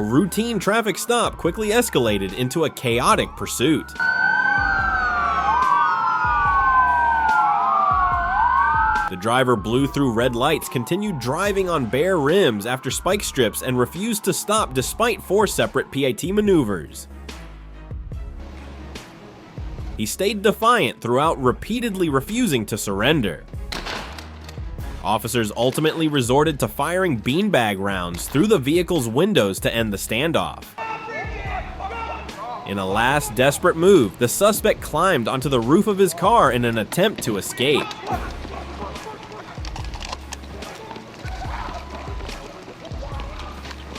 A routine traffic stop quickly escalated into a chaotic pursuit. The driver blew through red lights, continued driving on bare rims after spike strips, and refused to stop despite 4 separate PIT maneuvers. He stayed defiant throughout, repeatedly refusing to surrender. Officers ultimately resorted to firing beanbag rounds through the vehicle's windows to end the standoff. In a last desperate move, the suspect climbed onto the roof of his car in an attempt to escape.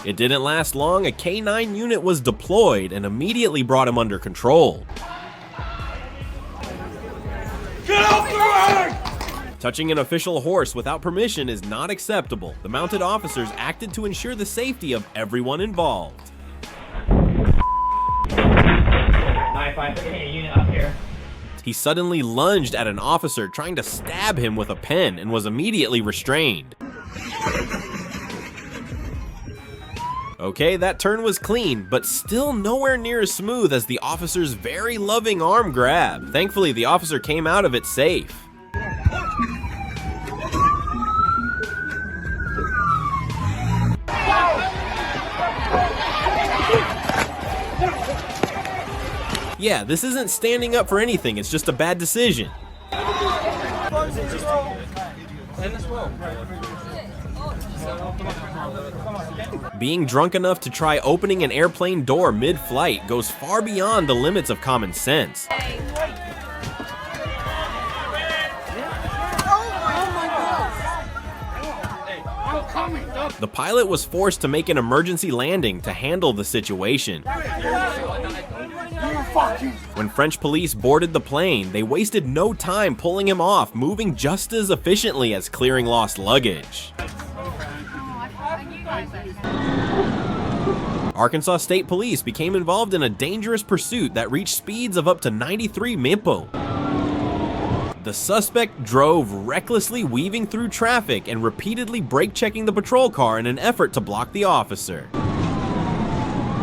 It didn't last long. A K9 unit was deployed and immediately brought him under control. Get off the road! Touching an official horse without permission is not acceptable. The mounted officers acted to ensure the safety of everyone involved. 9-5, a unit up here. He suddenly lunged at an officer trying to stab him with a pen and was immediately restrained. Okay, that turn was clean, but still nowhere near as smooth as the officer's very loving arm grab. Thankfully, the officer came out of it safe. Yeah, this isn't standing up for anything, it's just a bad decision. Being drunk enough to try opening an airplane door mid-flight goes far beyond the limits of common sense. The pilot was forced to make an emergency landing to handle the situation. When French police boarded the plane, they wasted no time pulling him off, moving just as efficiently as clearing lost luggage. Arkansas State Police became involved in a dangerous pursuit that reached speeds of up to 93 mph. The suspect drove recklessly, weaving through traffic and repeatedly brake-checking the patrol car in an effort to block the officer.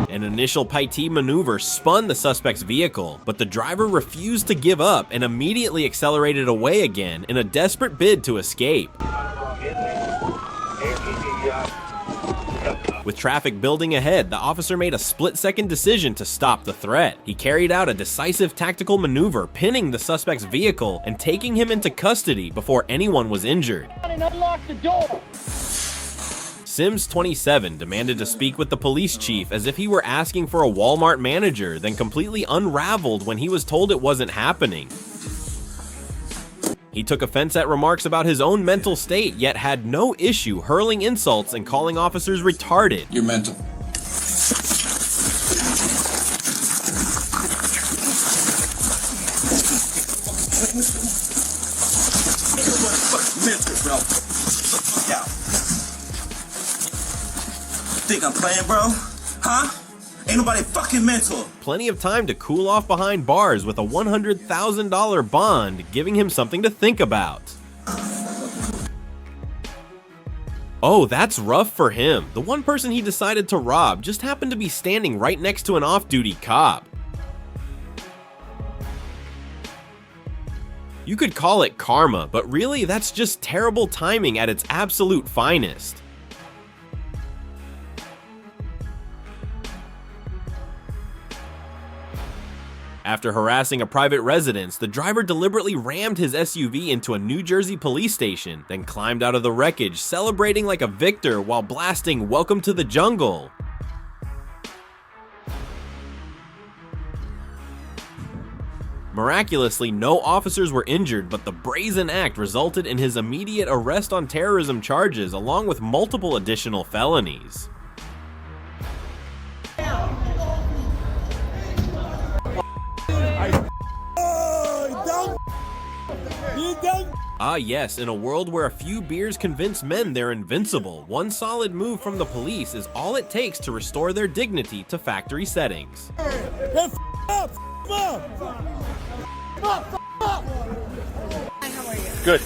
An initial PIT maneuver spun the suspect's vehicle, but the driver refused to give up and immediately accelerated away again in a desperate bid to escape. With traffic building ahead, the officer made a split-second decision to stop the threat. He carried out a decisive tactical maneuver, pinning the suspect's vehicle and taking him into custody before anyone was injured. Unlock the door. Sims 27 demanded to speak with the police chief as if he were asking for a Walmart manager, then completely unraveled when he was told it wasn't happening. He took offense at remarks about his own mental state, yet had no issue hurling insults and calling officers retarded. You're mental. Yeah. Think I'm playing, bro? Huh? Ain't nobody fucking mental. Plenty of time to cool off behind bars with a $100,000 bond, giving him something to think about. Oh, that's rough for him. The one person he decided to rob just happened to be standing right next to an off-duty cop. You could call it karma, but really that's just terrible timing at its absolute finest. After harassing a private residence, the driver deliberately rammed his SUV into a New Jersey police station, then climbed out of the wreckage, celebrating like a victor while blasting "Welcome to the Jungle." Miraculously, no officers were injured, but the brazen act resulted in his immediate arrest on terrorism charges, along with multiple additional felonies. Ah yes, in a world where a few beers convince men they're invincible, one solid move from the police is all it takes to restore their dignity to factory settings. Good.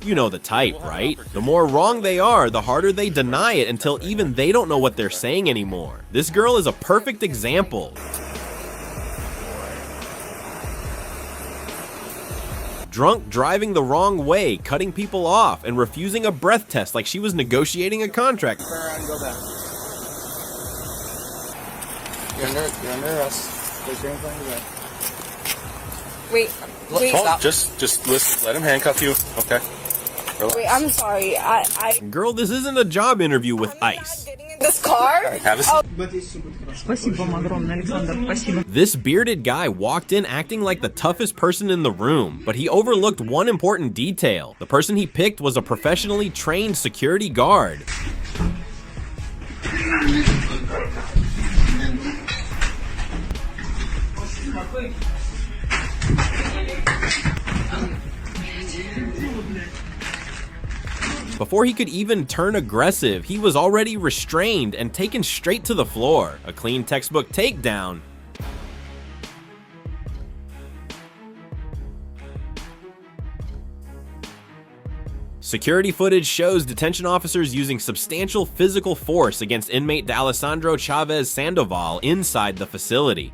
You know the type, right? The more wrong they are, the harder they deny it until even they don't know what they're saying anymore. This girl is a perfect example. Drunk driving the wrong way, cutting people off, and refusing a breath test like she was negotiating a contract. Turn around and go back. You're under arrest. Place your hands on your back. Wait, Stop. Just listen. Let him handcuff you. Okay. Relax. wait, I'm sorry. Girl, this isn't a job interview with ICE. Getting in this car? Have a seat. This bearded guy walked in acting like the toughest person in the room, but he overlooked one important detail. The person he picked was a professionally trained security guard. Before he could even turn aggressive, he was already restrained and taken straight to the floor. A clean textbook takedown. Security footage shows detention officers using substantial physical force against inmate D'Alessandro Chavez Sandoval inside the facility.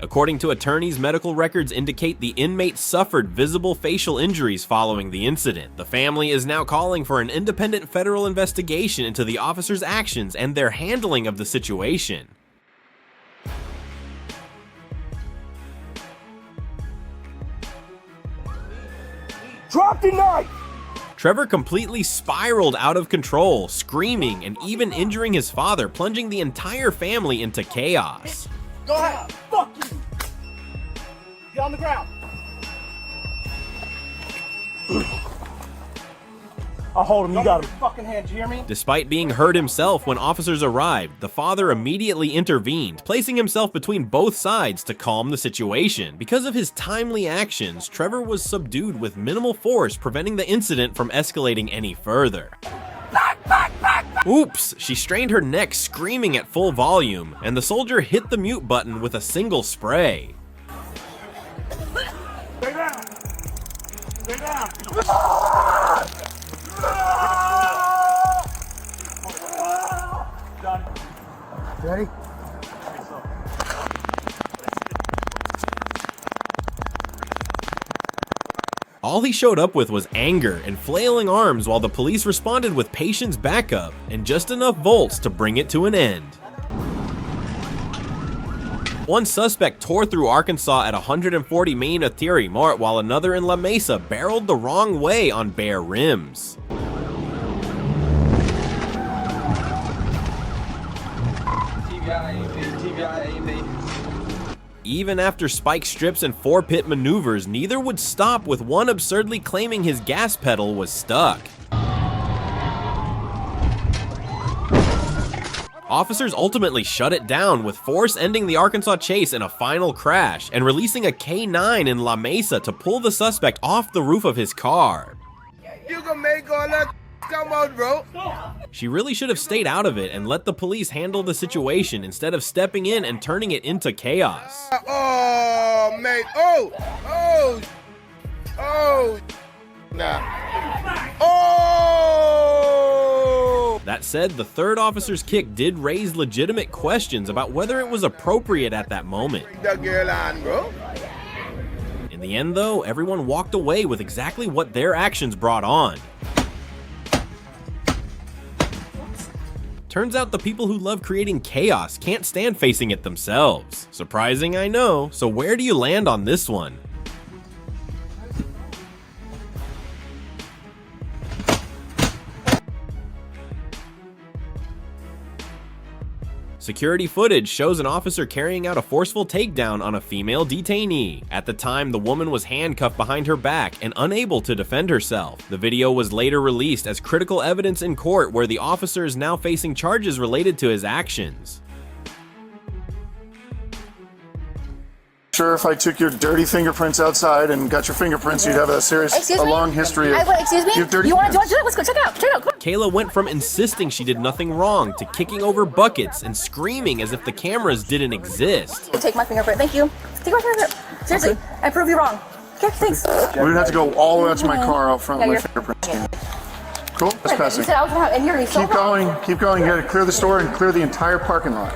According to attorneys, medical records indicate the inmate suffered visible facial injuries following the incident. The family is now calling for an independent federal investigation into the officers' actions and their handling of the situation. Drop the knife! Trevor completely spiraled out of control, screaming and even injuring his father, plunging the entire family into chaos. Go ahead. Fuck you. Get on the ground. I'll hold him. You got him. Fucking hands. You hear me? Despite being hurt himself when officers arrived, the father immediately intervened, placing himself between both sides to calm the situation. Because of his timely actions, Trevor was subdued with minimal force, preventing the incident from escalating any further. Oops! She strained her neck, screaming at full volume, and the soldier hit the mute button with a single spray. Stay down. Stay down. Done. Ready? All he showed up with was anger and flailing arms while the police responded with patience backup and just enough volts to bring it to an end. One suspect tore through Arkansas at 140 Main Atiri Mart while another in La Mesa barreled the wrong way on bare rims. Even after spike strips and 4-pit maneuvers, neither would stop, with one absurdly claiming his gas pedal was stuck. Officers ultimately shut it down, with force ending the Arkansas chase in a final crash and releasing a K9 in La Mesa to pull the suspect off the roof of his car. You can make all that come out, bro. She really should have stayed out of it and let the police handle the situation instead of stepping in and turning it into chaos. Oh, mate. Oh. Nah. Oh. That said, the third officer's kick did raise legitimate questions about whether it was appropriate at that moment. The girl on, bro. In the end, though, everyone walked away with exactly what their actions brought on. Turns out the people who love creating chaos can't stand facing it themselves. Surprising, I know. So where do you land on this one? Security footage shows an officer carrying out a forceful takedown on a female detainee. At the time, the woman was handcuffed behind her back and unable to defend herself. The video was later released as critical evidence in court, where the officer is now facing charges related to his actions. sure if I took your dirty fingerprints outside and got your fingerprints, you'd have a long history of excuse me? your dirty You want to fingerprints. do it? Let's go check it out. Check it out. Come on. Kayla went from insisting she did nothing wrong to kicking over buckets and screaming as if the cameras didn't exist. Take my fingerprint. Thank you. Take my fingerprint. Seriously, I prove you wrong. Okay, thanks. We would have to go all the way out to my car out front Yeah, with my you're- fingerprints. Cool, that's You passing. said I was gonna have, and you're so Keep going, keep going. You gotta clear the store and clear the entire parking lot.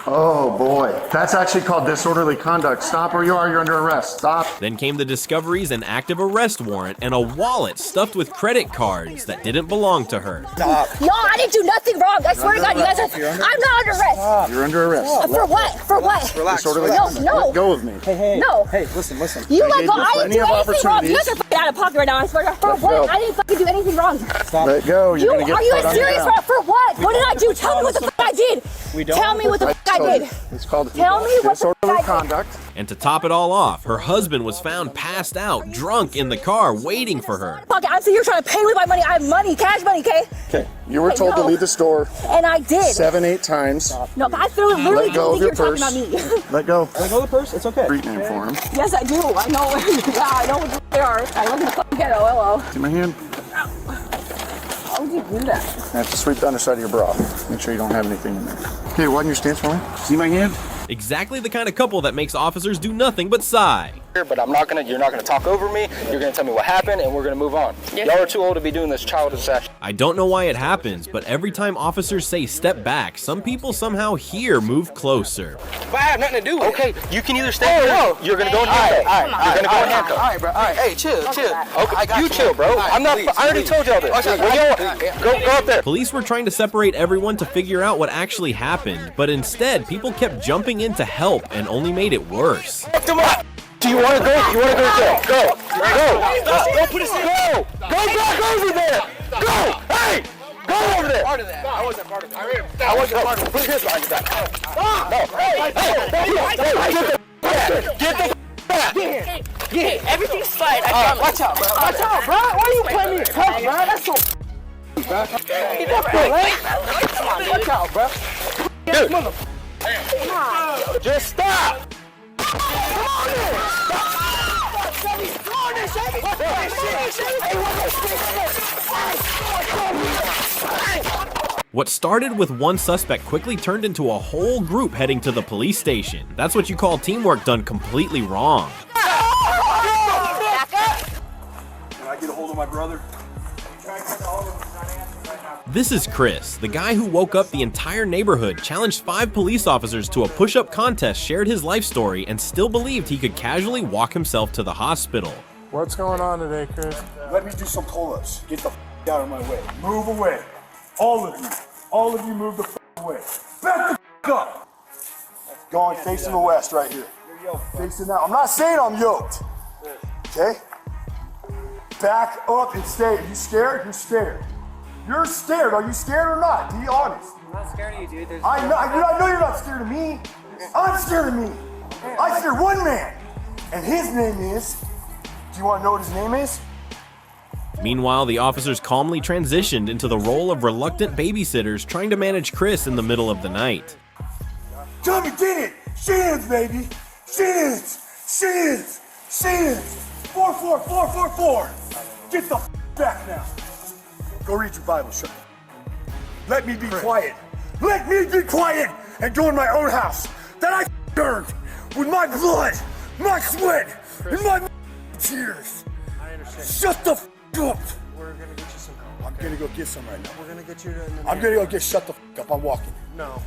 Oh boy, that's actually called disorderly conduct. Stop where you are, you're under arrest. Stop. Then came the discoveries, an active arrest warrant, and a wallet stuffed with credit cards that didn't belong to her. Y'all, I didn't do nothing wrong. I swear to God, you guys are. I'm not under arrest. You're under arrest. For what? For what? Disorderly No, conduct. no. Let go of me. No. Hey, listen. You let gave go. you I plenty didn't do of anything wrong. You guys opportunities. are fucking out of pocket right now. I swear to God. For Let's what? go. I didn't fucking do anything wrong. Let go. You're gonna get Are you put on the serious? ground. For what? What did I do? Tell me what the fuck I did. Tell me what the fuck I did. It's called Tell me what the fuck disorderly I did. conduct. And to top it all off, her husband was found passed out, drunk in the car, waiting for her. Fuck it, I'm sitting here trying to pay with my money. I have money, cash money, okay? Okay, you were told to know. leave the store And I did. 7-8 times. No, I literally Let go of think your you're talking purse. about me. Let go. Let go of the purse. It's okay. Street name for him. Yes, I do. I know. Yeah, I know what they are. I live in the fucking ghetto. Hello. See my hand? How would you do that? I have to sweep the underside of your bra. Make sure you don't have anything in there. Okay, widen your stance for me. See my hand? Exactly the kind of couple that makes officers do nothing but sigh. But you're not gonna talk over me. You're gonna tell me what happened, and we're gonna move on. Y'all are too old to be doing this childish action. I don't know why it happens, but every time officers say step back, some people somehow here move closer. But I have nothing to do with it. Okay, you can either stay here. You're gonna go in handcuffs. You're gonna go in handcuffs. All right, bro. All right. Hey, chill. Okay, you chill, bro. I'm not. I already told y'all this. Go up there. Police were trying to separate everyone to figure out what actually happened, but instead, people kept jumping in to help and only made it worse. Come on. Do you want to go? You want to go to jail? Go. Go put us in. Go back over there. Go. Hey. Go over there. Part of that. I wasn't part of it. I wasn't part of it. Put his behind your back. No. Hey. Get the back. Yeah, everything's fine. Watch out, bro. Watch out, bro. Why are you playing me tough, bro? That's so. Come on, dude. Watch out, bro. Dude. Just stop. What started with one suspect quickly turned into a whole group heading to the police station. That's what you call teamwork done completely wrong. Can I get a hold of my brother? This is Chris, the guy who woke up the entire neighborhood, challenged 5 police officers to a push-up contest, shared his life story, and still believed he could casually walk himself to the hospital. What's going on today, Chris? Let me do some pull-ups. Get the out of my way. Move away. All of you. All of you move the away. Back the up. Going facing the west right here. Facing that. I'm not saying I'm yoked. Okay? Back up and stay. Are you scared? You're scared. You're scared. Are you scared or not? Be honest. I'm not scared of you, dude. I know you're not scared of me. I'm scared of me. I scared one man. And his name is... Do you want to know what his name is? Meanwhile, the officers calmly transitioned into the role of reluctant babysitters trying to manage Chris in the middle of the night. Tommy, get it! Shins, baby! Shins! Shins! Shins! 4-4-4-4-4! Get the back now. Go read your Bible, shut up. Let me be quiet. Let me be quiet and go in my own house that I earned with my blood, my sweat, and my tears. I understand. Shut the up. We're gonna get you some help. I'm gonna go get some right now. We're gonna get you to. I'm gonna go get shut the up. I'm walking. No.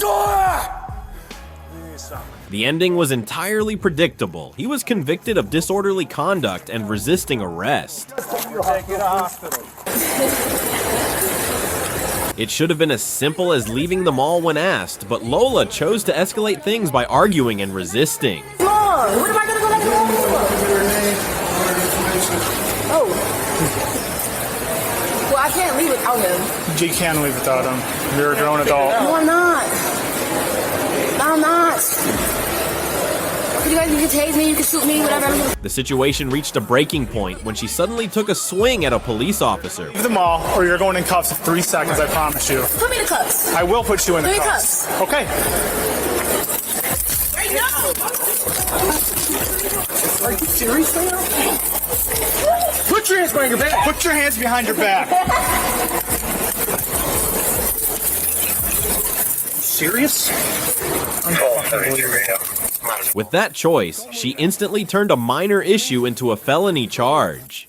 Ah! You need to stop. The ending was entirely predictable. He was convicted of disorderly conduct and resisting arrest. We'll take you to hospital. It should have been as simple as leaving the mall when asked, but Lola chose to escalate things by arguing and resisting. Come on. What am I gonna go back home for? Oh. Well, I can't leave without him. You can leave without him. You're a grown adult. No, I'm not. I'm not. You guys, you can tase me, you can shoot me, whatever. The situation reached a breaking point when she suddenly took a swing at a police officer. Leave the mall, or you're going in cuffs in 3 seconds, I promise you. Put me in the cuffs. I will put you in the Put me in cuffs. cuffs. Okay. Are you serious right now? Put your hands behind your back. Put your hands behind your back. Serious? With that choice, she instantly turned a minor issue into a felony charge.